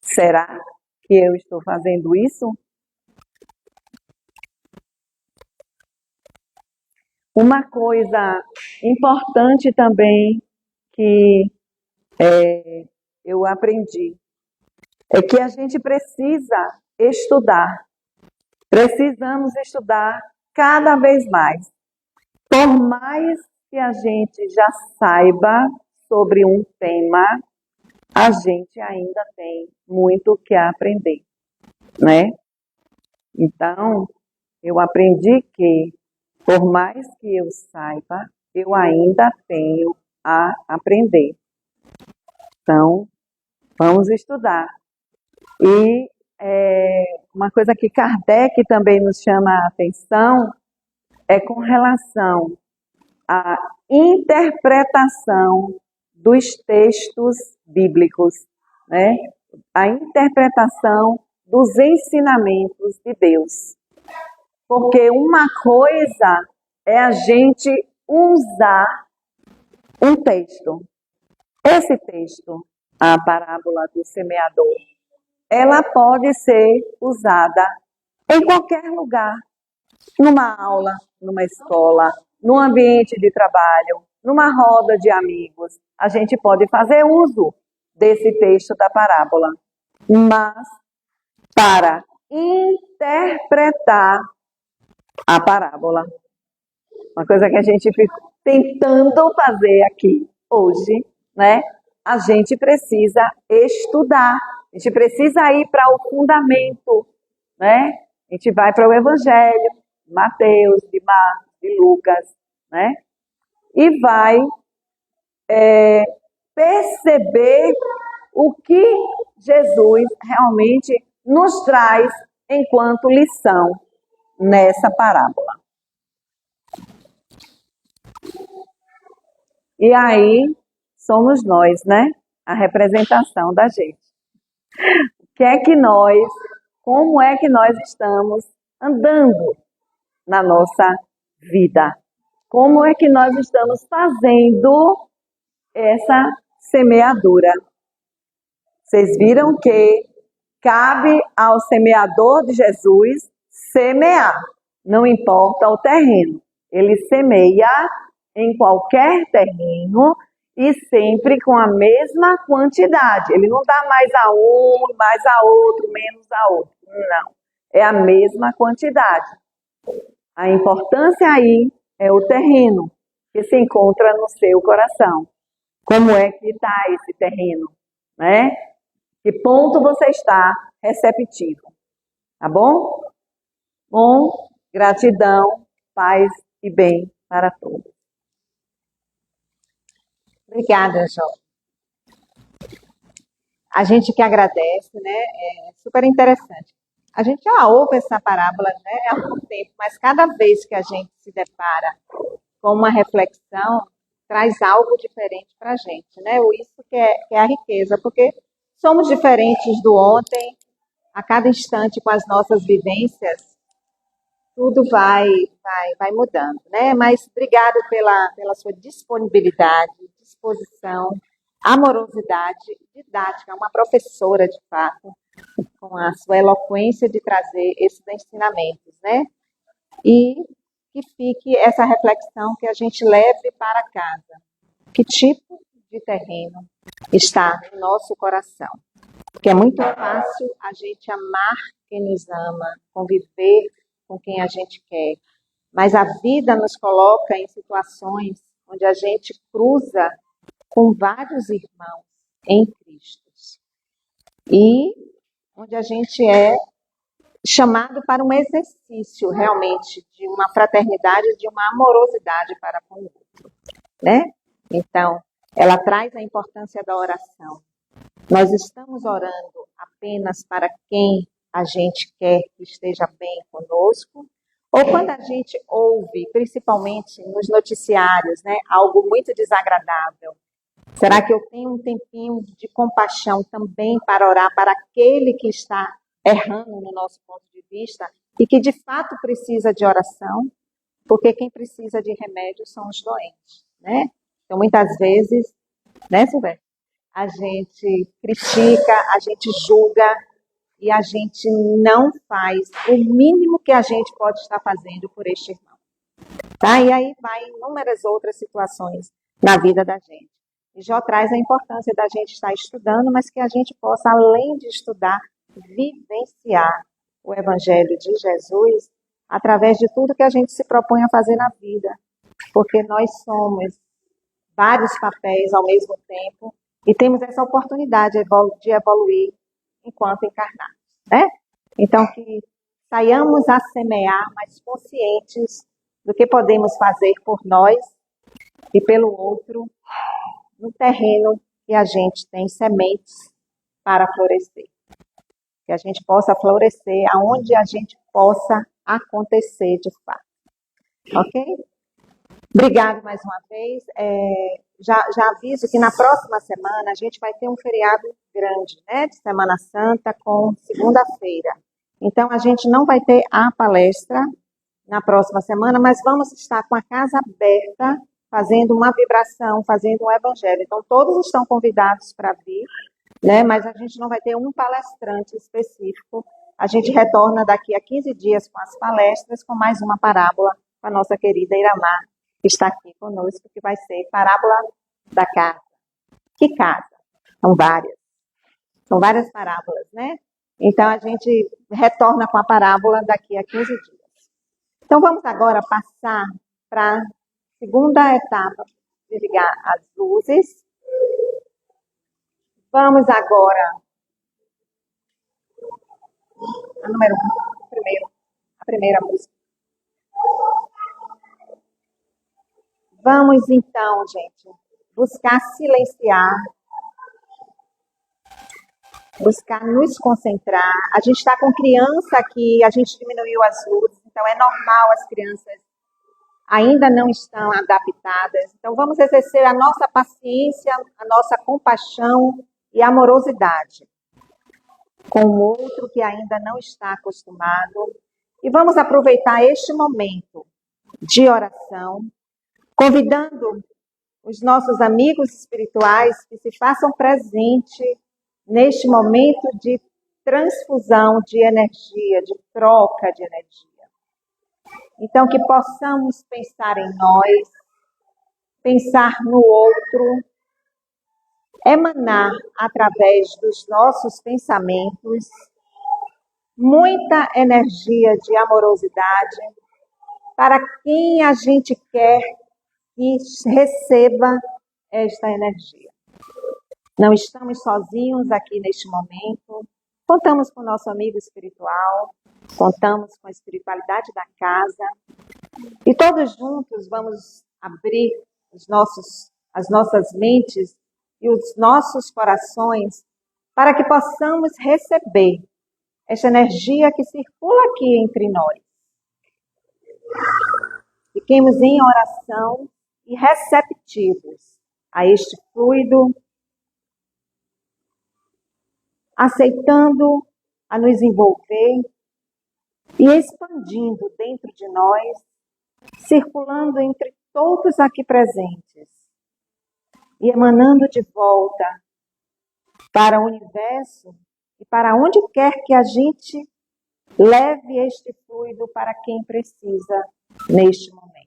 Será que eu estou fazendo isso? Uma coisa importante também que eu aprendi é que a gente precisa estudar. Precisamos estudar cada vez mais. Por mais que a gente já saiba sobre um tema, a gente ainda tem muito que aprender, né? Então, eu aprendi que, por mais que eu saiba, eu ainda tenho a aprender. Então, vamos estudar. E uma coisa que Kardec também nos chama a atenção é com relação a interpretação dos textos bíblicos, né? A interpretação dos ensinamentos de Deus. Porque uma coisa é a gente usar um texto. Esse texto, a parábola do semeador, ela pode ser usada em qualquer lugar, numa aula, numa escola, num ambiente de trabalho, numa roda de amigos. A gente pode fazer uso desse texto da parábola, mas para interpretar a parábola, uma coisa que a gente fica tentando fazer aqui hoje, né? A gente precisa estudar, a gente precisa ir para o fundamento, né? A gente vai para o Evangelho, de Mateus, de Marcos, de Lucas, né? E vai perceber o que Jesus realmente nos traz enquanto lição nessa parábola. E aí somos nós, né? A representação da gente. Como é que nós estamos andando na nossa vida? Como é que nós estamos fazendo essa semeadura? Vocês viram que cabe ao semeador de Jesus semear, não importa o terreno. Ele semeia em qualquer terreno e sempre com a mesma quantidade. Ele não dá mais a um, mais a outro, menos a outro. Não, é a mesma quantidade. A importância aí é o terreno que se encontra no seu coração. Como é que está esse terreno, né? Que ponto você está receptivo, tá bom? Bom, gratidão, paz e bem para todos. Obrigada, Jó. A gente que agradece, né? É super interessante. A gente já ouve essa parábola, né, há algum tempo, mas cada vez que a gente se depara com uma reflexão, traz algo diferente para a gente, né? Isso que é a riqueza, porque somos diferentes do ontem, a cada instante com as nossas vivências, tudo vai mudando, né? Mas obrigada pela sua disponibilidade, disposição, amorosidade, didática, uma professora de fato, com a sua eloquência de trazer esses ensinamentos, né? E que fique essa reflexão que a gente leve para casa. Que tipo de terreno está no nosso coração? Porque é muito fácil a gente amar quem nos ama, conviver com quem a gente quer. Mas a vida nos coloca em situações onde a gente cruza com vários irmãos em Cristo. E onde a gente é chamado para um exercício realmente de uma fraternidade, de uma amorosidade para com o outro, né? Então, ela traz a importância da oração. Nós estamos orando apenas para quem a gente quer que esteja bem conosco, ou quando a gente ouve, principalmente nos noticiários, né, algo muito desagradável, será que eu tenho um tempinho de compaixão também para orar para aquele que está errando no nosso ponto de vista e que de fato precisa de oração? Porque quem precisa de remédio são os doentes, né? Então, muitas vezes, né, Silvério? A gente critica, a gente julga e a gente não faz o mínimo que a gente pode estar fazendo por este irmão. Tá? E aí vai inúmeras outras situações na vida da gente. E Jó traz a importância da gente estar estudando, mas que a gente possa, além de estudar, vivenciar o Evangelho de Jesus através de tudo que a gente se propõe a fazer na vida. Porque nós somos vários papéis ao mesmo tempo e temos essa oportunidade de evoluir enquanto encarnados, né? Então, que saiamos a semear, mas conscientes do que podemos fazer por nós e pelo outro, no terreno que a gente tem sementes para florescer. Que a gente possa florescer aonde a gente possa acontecer de fato. Ok? Obrigada mais uma vez. Já aviso que na próxima semana a gente vai ter um feriado grande, né, de Semana Santa com segunda-feira. Então, a gente não vai ter a palestra na próxima semana, mas vamos estar com a casa aberta, fazendo uma vibração, fazendo um evangelho. Então, todos estão convidados para vir, né, mas a gente não vai ter um palestrante específico. A gente retorna daqui a 15 dias com as palestras, com mais uma parábola com a nossa querida Iramar, que está aqui conosco, que vai ser parábola da casa. Que casa? São várias parábolas, né? Então a gente retorna com a parábola daqui a 15 dias. Então vamos agora passar para a segunda etapa de ligar as luzes. Vamos agora a número 1, a primeira música. Vamos então, gente, buscar silenciar, buscar nos concentrar. A gente está com criança aqui, a gente diminuiu as luzes, então é normal as crianças ainda não estão adaptadas. Então vamos exercer a nossa paciência, a nossa compaixão e amorosidade com o outro que ainda não está acostumado. E vamos aproveitar este momento de oração, convidando os nossos amigos espirituais que se façam presente neste momento de transfusão de energia, de troca de energia. Então, que possamos pensar em nós, pensar no outro, emanar através dos nossos pensamentos muita energia de amorosidade para quem a gente quer que receba esta energia. Não estamos sozinhos aqui neste momento, contamos com o nosso amigo espiritual, contamos com a espiritualidade da casa e todos juntos vamos abrir as nossas mentes e os nossos corações para que possamos receber esta energia que circula aqui entre nós. Fiquemos em oração e receptivos a este fluido, aceitando a nos envolver e expandindo dentro de nós, circulando entre todos aqui presentes e emanando de volta para o universo e para onde quer que a gente leve este fluido para quem precisa neste momento.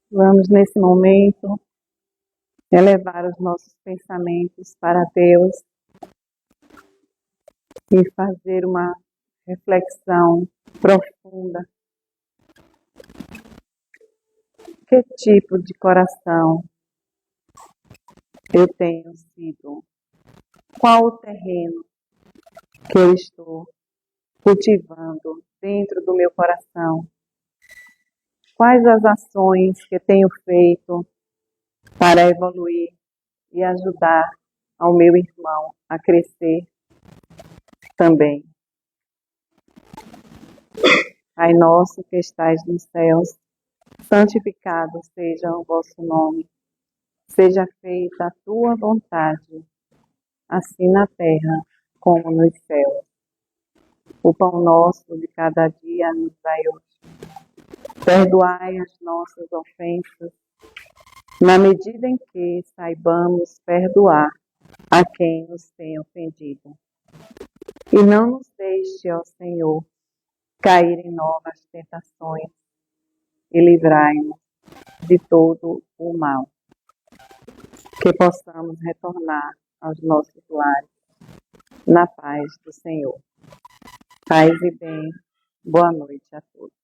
Vamos, nesse momento, elevar os nossos pensamentos para Deus e fazer uma reflexão profunda. Que tipo de coração eu tenho sido? Qual o terreno que eu estou cultivando dentro do meu coração? Quais as ações que tenho feito para evoluir e ajudar ao meu irmão a crescer também? Pai nosso que estais nos céus, santificado seja o vosso nome. Seja feita a tua vontade, assim na terra como nos céus. O pão nosso de cada dia nos dai hoje. Perdoai as nossas ofensas, na medida em que saibamos perdoar a quem nos tem ofendido. E não nos deixe, ó Senhor, cair em novas tentações e livrai-nos de todo o mal. Que possamos retornar aos nossos lares na paz do Senhor. Paz e bem, boa noite a todos.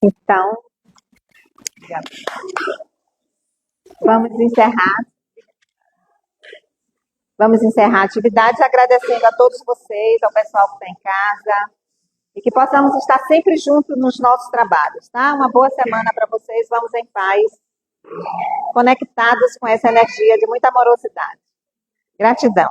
Então, vamos encerrar a atividade agradecendo a todos vocês, ao pessoal que está em casa, e que possamos estar sempre juntos nos nossos trabalhos, tá? Uma boa semana para vocês, vamos em paz, conectados com essa energia de muita amorosidade. Gratidão.